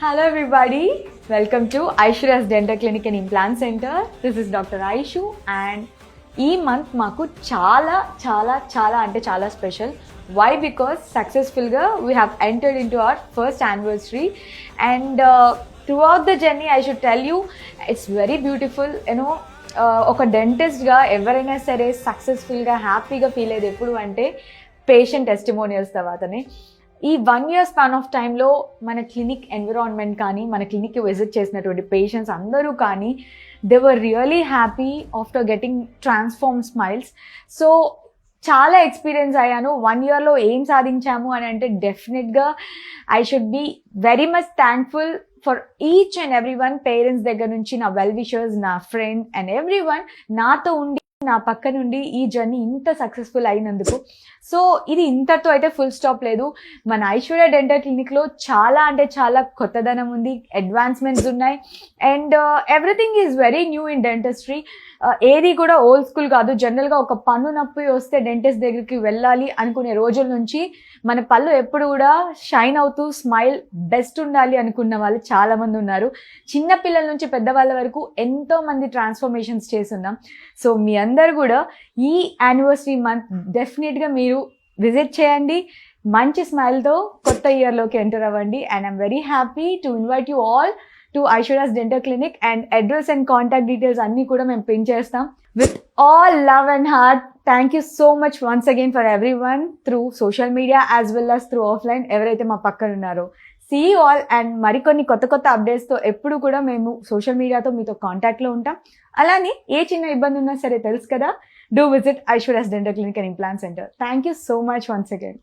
Hello everybody, welcome to Aishwarya's Dental Clinic and Implant Center. This is Dr. Aishu and ఈ month మాకు చాలా చాలా చాలా అంటే చాలా స్పెషల్. వై? బికాస్ సక్సెస్ఫుల్గా we have entered in to our first anniversary and through out the journey I should tell you it's very beautiful. You know ఒక డెంటిస్ట్గా ఎవరైనా సరే సక్సెస్ఫుల్గా హ్యాపీగా ఫీల్ అయ్యేది ఎప్పుడు అంటే పేషెంట్ టెస్టిమోనియల్స్ తర్వాతనే. ఈ 1 year స్పాన్ ఆఫ్ టైంలో మన క్లినిక్ ఎన్విరాన్మెంట్ కానీ మన క్లినిక్కి విజిట్ చేసినటువంటి పేషెంట్స్ అందరూ కానీ they were really happy after getting transform smiles. So చాలా ఎక్స్పీరియన్స్ అయ్యాను. 1 yearలో ఏం సాధించాము అని అంటే డెఫినెట్గా I should be very much thankful for each and every one. Parents దగ్గర నుంచి నా వెల్ విషర్స్, నా ఫ్రెండ్ అండ్ ఎవ్రీ వన్ నాతో ఉండి నా పక్క నుండి ఈ జర్నీ ఇంత సక్సెస్ఫుల్ అయినందుకు. సో ఇది ఇంతతో అయితే ఫుల్ స్టాప్ లేదు. మన ఐశ్వర్య డెంటల్ క్లినిక్లో చాలా అంటే చాలా కొత్తదనం ఉంది, అడ్వాన్స్మెంట్స్ ఉన్నాయి and everything is very new in dentistry. ఏది కూడా ఓల్డ్ స్కూల్ కాదు. జనరల్గా ఒక పన్ను నొప్పి వస్తే డెంటిస్ట్ దగ్గరికి వెళ్ళాలి అనుకునే రోజుల నుంచి మన పళ్ళు ఎప్పుడు కూడా షైన్ అవుతూ స్మైల్ బెస్ట్ ఉండాలి అనుకున్న వాళ్ళు చాలామంది ఉన్నారు. చిన్నపిల్లల నుంచి పెద్దవాళ్ళ వరకు ఎంతో మంది ట్రాన్స్ఫర్మేషన్స్ చేస్తున్నాం. సో మీ అందరు కూడా ఈ యానివర్సరీ మంత్ డెఫినెట్గా మీరు విజిట్ చేయండి. మంచి స్మైల్తో కొత్త ఇయర్లోకి ఎంటర్ అవ్వండి. And I'm very happy to invite you all to Aishwarya's dental clinic and address and contact details అన్నీ కూడా మేము పిన్ చేస్తాం with all love and heart. Thank you so much once again for everyone through social media as well as through offline ఎవరైతే మా పక్కన ఉన్నారో. See you all and మరికొన్ని కొత్త కొత్త అప్డేట్స్తో ఎప్పుడు కూడా మేము సోషల్ మీడియాతో మీతో కాంటాక్ట్లో ఉంటాం. అలానే ఏ చిన్న ఇబ్బంది ఉన్నా సరే తెలుసు కదా, do visit Aishwarya's dental clinic and implant centre. Thank you so much once again.